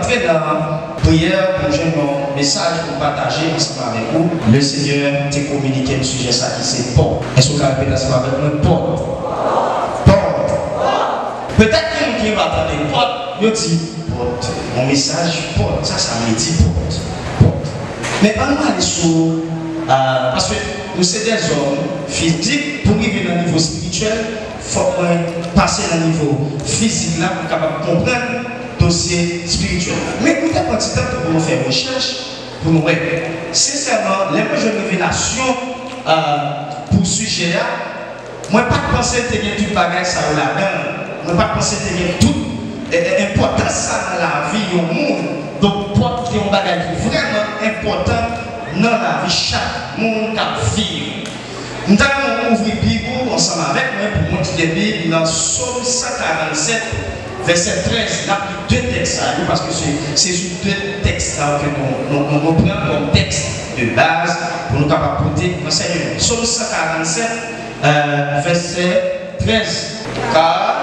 entrer dans la prière pour jouer mon message pour partager ensemble avec vous. Le Seigneur t'a communiqué le sujet ça qui c'est porte. Est-ce que vous avez répété ensemble avec moi? Porte. Porte. Peut-être que vous qui va attendre porte, vous dit porte. Mon message porte. Ça me dit porte. Porte. Mais on va aller sur. Parce que nous sommes des hommes physiques, pour arriver dans le niveau spirituel, il faut passer dans le niveau physique là pour être capable de comprendre le dossier spirituel. Mais nous avons un petit temps pour nous faire recherche, pour nous voir. Sincèrement, les projets de révélation pour ce sujet là, moi je ne pas penser que tu as tout le bagage ça là-dedans. Je ne pas penser que tu as toute importance ça dans la vie au monde. Donc, porte un bagage vraiment important dans la vie chaque monde qui vit. Nous allons ouvrir la Bible ensemble avec moi pour montrer la Bible dans Psaume 147, verset 13. Là, il y a deux textes parce que c'est sur deux textes que nous reprenons comme texte de base pour nous capables de porter l'enseignement. Psaume 147, verset 13. Car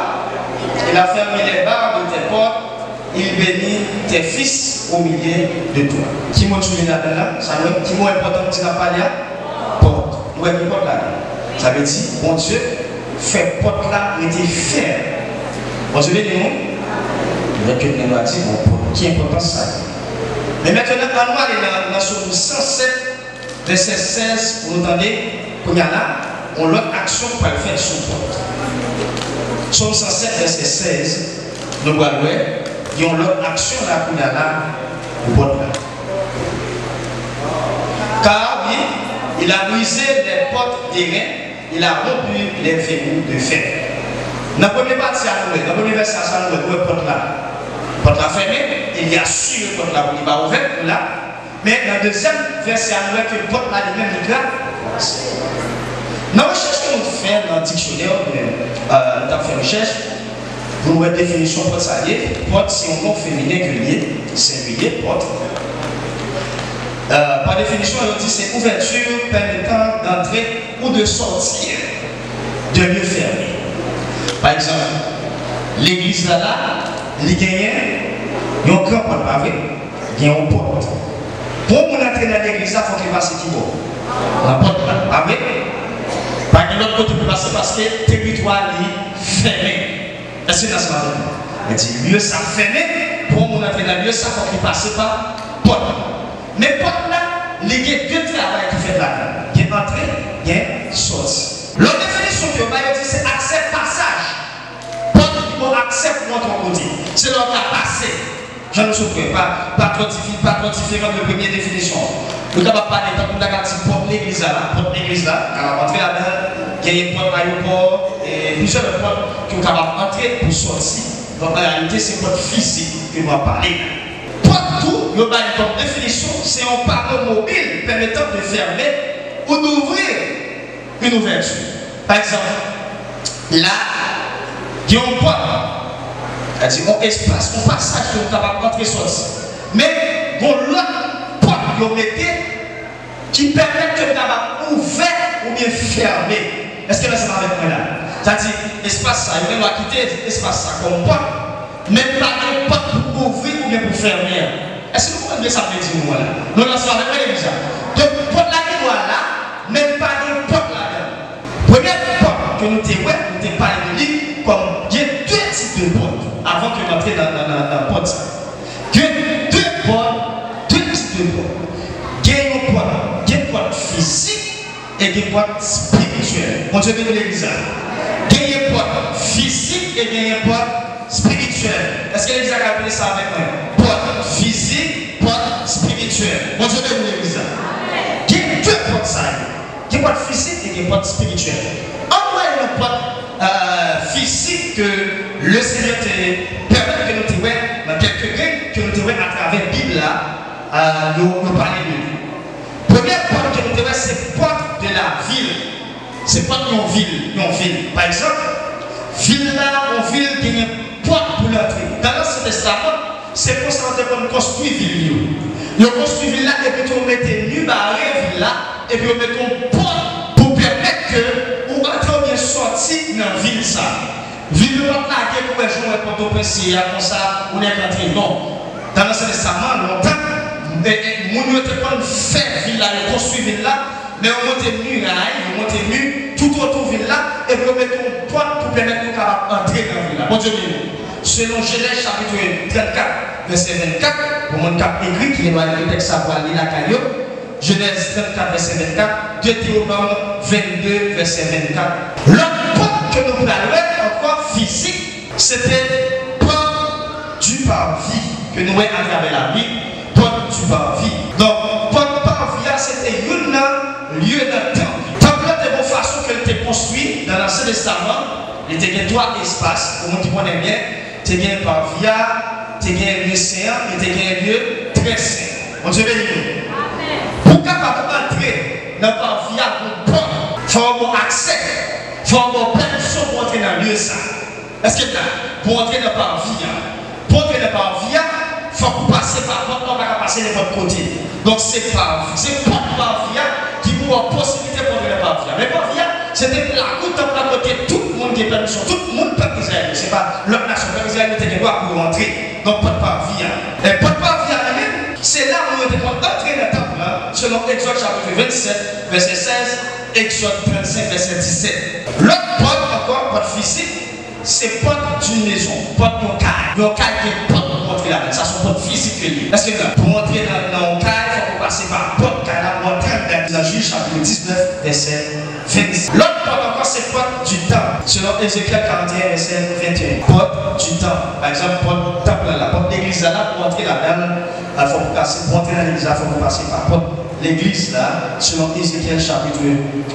il a fermé les barres de tes portes. Il bénit tes fils au milieu de toi. Qui m'a souligné là-dedans? Ça veut dire qui m'a important que tu n'as pas là? Porte. Où est-ce que porte là? Ça veut dire, mon Dieu, fait porte là, mais tu ferme. Bon, je vais dire non? Il y a que nous a dit, bon, qui est important ça? Mais maintenant, on va aller dans Psaume 107, verset 16, vous entendez? Comme il y a là, on a l'autre action pour le faire sur porte. Psaume 107, verset 16, nous voyons. Ils ont l'autre action là pour là au bord là. Car oui, il a brisé les portes d'airain, il a rompu les verrous de fer. Dans la première partie, dans le premier verset, nous voyons porte là fermée, il y a su le porte là pour il va ouvert là. Mais dans le deuxième verset, nous voyons que le porte là lui-même est là. Dans la recherche que nous faisons dans le dictionnaire, nous avons fait recherche. Pour une définition porte ça y est, porte c'est un nom féminin que lié, singulier, porte. Par définition, on dit c'est ouverture permettant d'entrer ou de sortir de lieux fermés. Par exemple, l'église là, il y a un grand porte pavé, il y a une porte. Pour entrer dans l'église, il faut qu'il passe qui bon. La porte pavé, par l'autre côté peut passer parce que le territoire est fermé. Est-ce que ça va? Lieu ça fermé, pour mon entrer dans le lieu, ça faut qu'il passe par porte. Mais porte là, il y a deux travail qui fait là. Il y a entrée, il y a sortie. L'autre définition que je vais dire, c'est accès passage. Porte qui va accès pour notre côté. C'est l'autre qui a passé. Je ne souffre pas trop différent de la première définition. Nous avons parlé de la porte l'église là, porte l'église là, on va entrer là-dedans. Il y a une porte aéroport et plusieurs portes qui sont capables d'entrer pour sortir. Donc en réalité, c'est une porte physique que nous allons parler. Porte tout, le bail comme définition, c'est un panneau mobile permettant de fermer ou d'ouvrir une ouverture. Par exemple, là, il y a une porte, c'est-à-dire un espace, un passage que nous sommes capables d'entrer et sortir. Mais il y a l'autre porte que vous mettez qui permet que vous soyez ouvert ou bien fermé. Est-ce que là, c'est avec moi là? C'est-à-dire, l'espace ça, il va quitter l'espace ça comme porte, mais pas de porte pour ouvrir ou bien pour fermer. Est-ce que vous comprenez ça veut dire moi là? Nous, là, c'est avec moi déjà. Donc, porte là qui doit là, mais pas de porte là-dedans. Première porte que nous t'avons parlé de lui, comme il y a deux types de portes avant que nous entrions dans la porte. Il y a deux portes, deux types de portes. Il y a une porte physique et des portes spirituelles. On Dieu bénit l'église. Il y a une porte physique et il y a une porte spirituelle. Est-ce que l'église a rappelé ça avec moi? Porte physique, porte spirituelle. On Dieu bénit l'église. Il y a deux portes ça. Il y a une porte physique et il y a une porte spirituelle. En quoi il y a une porte physique que le Seigneur te permet que nous te voyons dans quelques règles que nous te voyons à travers la Bible là, nous parler de lui. Première porte que nous te voyons, c'est porte de la ville. C'est pas une ville. Par exemple, ville là, une ville qui a une porte pour l'entrée. Dans l'Ancien Testament, c'est pour ça qu'on construit ville. On construit ville là et puis on met une barrière ville là et puis on met une porte pour permettre que on entre bien sortir dans la ville ça. Ville là qui est pour jouer pour ton principe comme ça, on est entré. Non. dans l'Ancien Testament, longtemps, mon était pas faire villa, construire villa, mais on monte muraille, on monte mur tout autour de villa et on met une porte pour permettre nous d'entrer dans la villa. Bon Dieu, selon Genèse chapitre 34, verset 24, pour mon cap écrit qui est dans le texte savoir lire la caillou, Genèse 34, verset 24, Deutéronome 22, verset 24. L'autre porte que nous voulons encore physique, c'était porte du parvis que nous voyons à travers la Bible, porte du parvis. Donc, porte parvis, c'était un lieu d'un temple. Temple de bonne façon qu'elle était construit dans l'Ancien Testament, il était trois espaces, pour nous qui connaissent bien, il y a un parvis, il y a un lieu saint, il y a un lieu très saint. On Dieu béni. Pour capable d'entrer dans le parvis, il faut avoir accès, il faut avoir permission pour entrer dans le lieu saint. Est-ce que là, pour entrer dans le parvis, il faut passer par porte, on va passer de votre côté. Donc c'est parvis, c'est porte parvis qui vous a possibilité pour entrer dans le parvis. Mais parvis, c'était la route à côté, tout le monde qui est permission, tout le monde peut Israël. Ce n'est pas l'autre nation, peuple Israël qui doit pour rentrer. Donc porte parvis. Et porte parvis, c'est là où on était pour entrer dans le temple, selon Exode chapitre 27, verset 16, Exode 35, verset 17. L'autre porte, encore, porte physique, c'est porte d'une maison, porte d'un caille. D'un caille qui est porte pour entrer là-dedans. Ça, c'est porte physique. Est-ce que pour entrer dans un caille, il faut passer par porte caille là pour entrer dans Juge chapitre 19, verset 26. L'autre porte encore, c'est porte du temple. Selon Ézéchiel 41, verset 21. Porte du temple. Par exemple, porte temple là, porte d'église là, pour entrer là-dedans, il faut passer, pour entrer dans l'église là, il faut passer par porte l'église là, selon Ézéchiel chapitre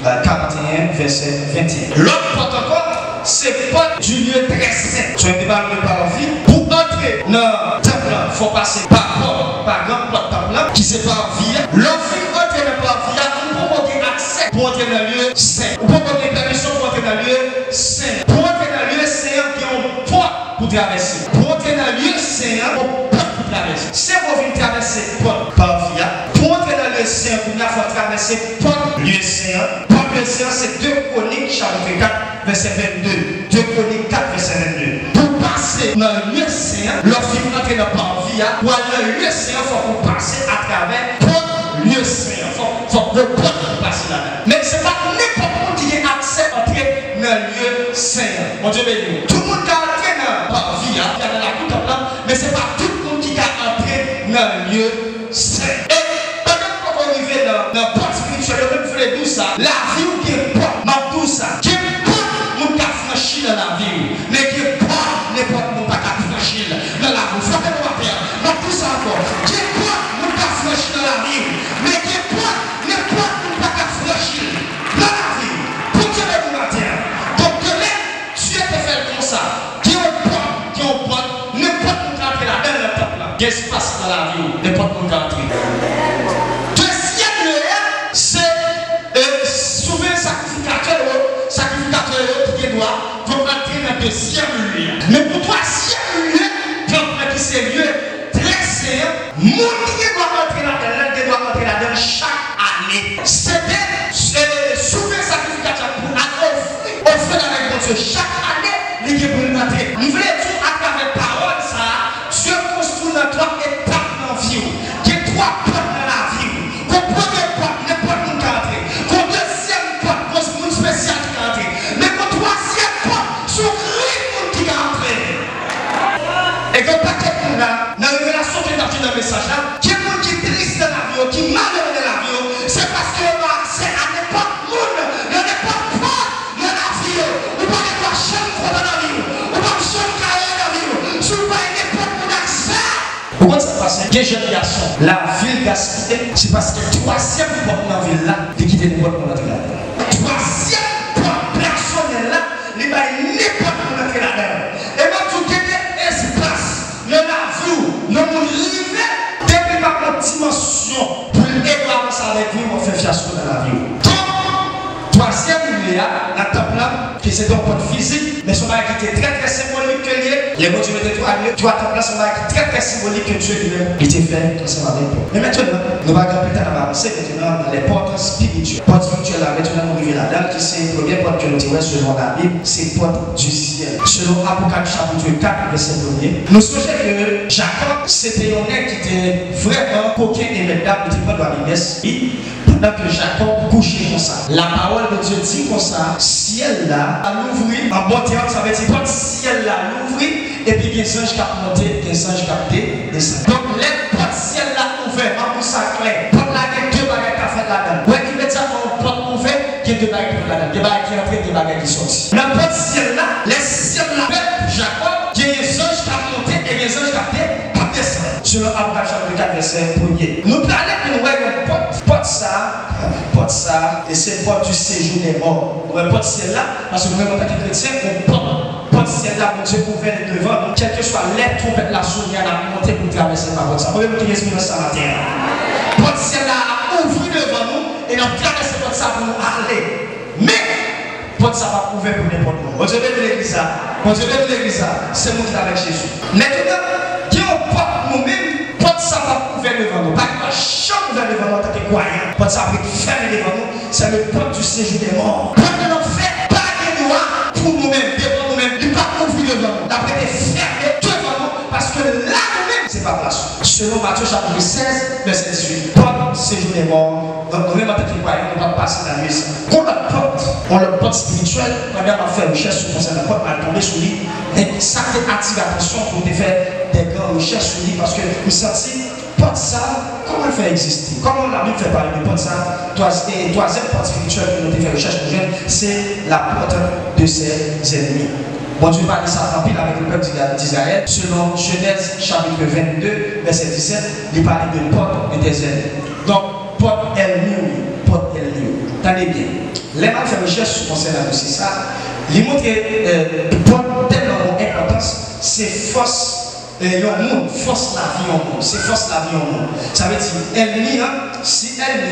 41, verset 21. L'autre porte encore, c'est pas du lieu très saint. Tu as été parlé par vie. Pour entrer dans le temple, il faut passer par porte, par grande porte temple, qui c'est par vie. L'enfant entrer dans le parvis, on peut avoir accès pour entrer dans le lieu saint. On peut avoir permission pour entrer dans le lieu saint. Pour entrer dans le lieu saint, il y a une porte pour traverser. Pour entrer dans le lieu saint, il y a une porte pour traverser. Si vous venez traverser porte parvis, pour entrer dans le lieu saint, il faut traverser porte lieu saint. Porte lieu saint, c'est 2 Chroniques chapitre 4. Verset 22, 2 Chroniques 4, verset 22. Pour passer dans le lieu saint, lorsqu'il faut entrer dans le parvis, pour aller dans le lieu saint, il faut passer à travers le lieu saint. Il faut passer là-dedans. Mais ce n'est pas n'importe qui a accès à entrer dans le lieu saint. Mon Dieu béni. Tout le monde qui a entré dans le parvis, il y a dans la coupe, mais ce n'est pas tout le monde qui a entré dans le lieu saint. Et pendant qu'on arrive dans le porte spirituel, on fait tout ça. La vie qui est porte, tout ça. Dans la vie, mais qui n'est pas n'importe où pas qu'à franchir dans la vie. Faut que nous faire, mais tout ça encore. Qui n'est pas nous qu'à franchir dans la vie, mais qui n'est pas n'importe où pas qu'à franchir dans la vie. Pour que nous matin. Donc demain, Dieu te fait comme ça. Qui est n'importe où qu'entrer là dans le temple là. Qu'est-ce qui se passe dans la vie? N'importe où qu'entrer. Deuxième lieu, c'est souvent sacrificateur qui doit. Deuxième lieu. Mais pour troisième lieu, qui c'est lieu très saint, mon qui doit entrer là-dedans chaque année. C'était souvent sacrificateur pour offrir avec Dieu chaque année, il pour entrer. Nous voulons dire à travers parole ça, Dieu construit dans 3 étapes dans la vie. Il y a 3 portes dans la vie. Qu'on première porte, n'importe où qui entrer. Qu'on deuxième porte, qu'on spécial qui entrer. Mais qu'on troisième porte, sur et que pas quelqu'un là, dans la révélation qui est dans le message là, qui est triste dans la vie, qui est malheureux dans la vie, c'est parce que c'est à n'importe où, dans n'importe quoi dans la vie, ou pas de quoi chambre dans la vie, ou pas de chambre carrière dans la vie, si vous voyez n'importe où d'accès. Pourquoi ça passe? Quel jeune garçon, la ville gaspillée, c'est parce que troisième porte dans la ville là, qui quitte n'importe où dans la ville. Troisième porte personnelle là, il va n'importe où dans la ville. Et moi, tout le la vie, le monde livré, depuis par notre dimension, pour aider avec vous, on fait fiasco dans la vie. Donc, troisième lieu, la temple là, qui c'est un point physique, mais son bail qui était très symbolique que lié. Les mots du mettre 3 lieux, 3 temples là, son bail très symbolique que Dieu lui-même était fait ensemble avec nous. Mais maintenant, nous allons peut-être avancer maintenant dans les portes spirituelles. Porte spirituelle là, maintenant, on arrive là-dedans, qui c'est la première porte que nous tirons selon la Bible, c'est porte du ciel. Selon Apocalypse chapitre 4, verset 1er, nous songez que Jacob, c'était un homme qui était vraiment coquin et médable, il était pas dans l'Inès. Pendant que Jacob couchait comme ça, la parole de Dieu dit comme ça, ciel là, à l'ouvrir, en bon terme, ça veut dire pas ciel là, l'ouvrir, et puis il y a des anges qui ont monté, des anges qui ont descendu. Donc, les portes ciel là ouvertes, en ça clair, pour la guerre, deux bagages qui ont fait là-dedans. Ouais, immédiatement, porte ouverte, il y a deux bagages qui ont fait là-dedans. Des bagages qui entrent, des bagages qui sortent. La porte ciel là, les ciel là, Jacob, il y a des anges qui ont monté et des anges qui ont descendu. Selon Abraham chapitre 4, verset 1er. Nous parlons que nous voyons porte ça, et c'est porte du séjour des morts. Nous voyons porte ciel là, parce que nous voyons en tant que chrétien, on porte ciel là, mon Dieu ouvert devant nous, quel que soit l'air, trompette, la souris, à la montée pour traverser la porte. Ça peut même respirer ça matin. Porte ciel là a ouvert devant nous, et nous avons traversé porte ça pour nous aller. Mais, porte ça va ouvert pour n'importe où. Mon Dieu veut l'église ça. Mon Dieu veut l'église ça. C'est nous qui avec Jésus. Maintenant, qui on porte nous-mêmes, porte ça va ouvert devant nous. Pas que chambre ouvert devant nous en tant que croyant. Porte ça va fermer devant nous. C'est le porte du séjour des morts. Porte de l'enfer, pas de droit pour nous-mêmes, devant nous-mêmes. Il ne pas ouvrir devant nous. D'après les fermer devant nous. Parce que là nous-mêmes, c'est pas place. Selon Matthieu chapitre 16, verset 18. Porte séjour des morts. Donc nous-mêmes en tant que croyants, on va passer dans la nuit. On le porte spirituel, quand on a fait recherche sur concernant la porte, on va tomber sur lui. Et ça fait attire l'attention pour faire des grandes recherches sur lui parce que vous sentez, porte ça, comment le faire exister? Comment la Bible fait parler de porte ça? Troisième porte spirituelle que nous avons fait recherche pour jeunes, c'est la porte de ses ennemis. Bon Dieu parle de ça en pile avec le peuple d'Israël. Selon Genèse chapitre 22, verset 17, il parle de porte de tes ennemis. Donc, porte ennemi, porte ennemi. Tenez bien. Les mal fait recherche concernant aussi ça. Les mots qui portent tellement d'importance, c'est force. Force la vie en monde. C'est force la vie en monde. Ça veut dire, ennemi, si ennemi,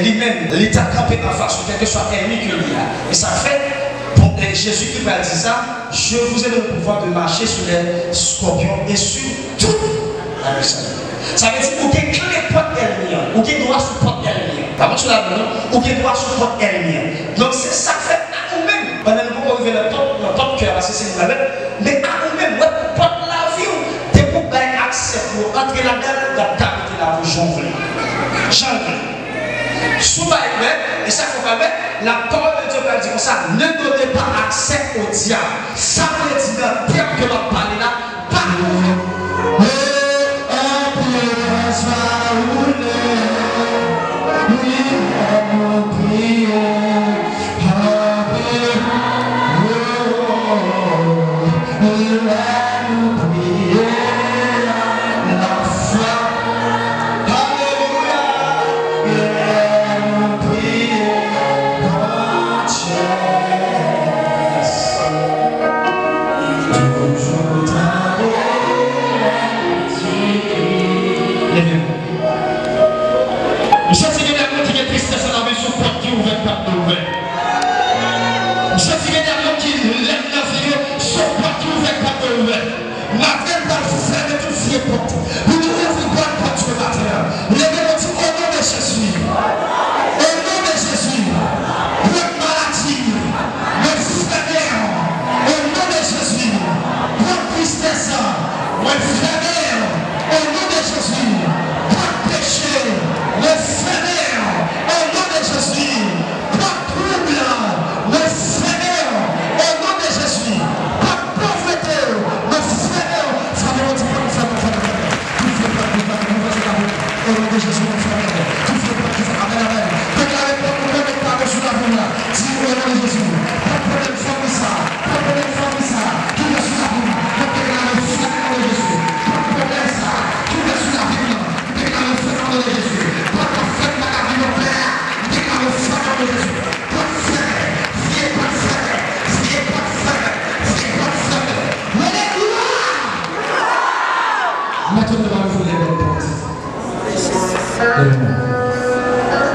lui-même, l'état campé en face, quel que soit ennemi que lui a. Et ça fait, Jésus qui va dire ça, je vous ai le pouvoir de marcher sur les scorpions et sur tout la personne. Ça veut dire, vous avez clé porte ennemi, vous avez droit sur porte ennemi. Par contre, vous avez droit sur porte ennemi. Donc, c'est ça fait à nous-mêmes. Pendant que vous arrivez dans notre cœur, parce que c'est nous-mêmes, mais à nous-mêmes, porte la vie, t'es pour gagner accès pour entrer là-dedans, dans la cavité là, vous jonglez. Souvent, et ça faut pas mettre, la parole de Dieu va dire comme ça, ne donnez pas accès au diable. Ça veut dire dans le terme que l'on parle là, pas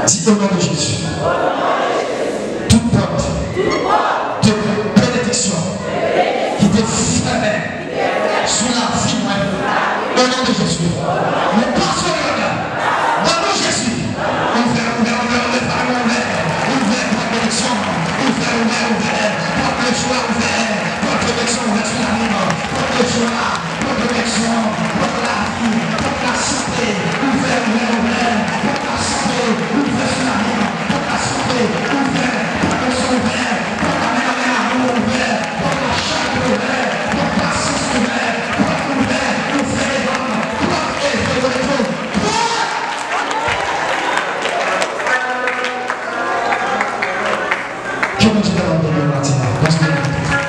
dis au nom de Jésus. Toute porte de bénédiction qui te fermait sur la vie, au nom de Jésus. Mais pas sur le regard. Au nom de Jésus. Ouvert, pour bénédiction. Ouvert. Porte le choix ouvert. Porte bénédiction ouvert sur la vie. Porte le choix, porte bénédiction. Que nous te demandons de matin.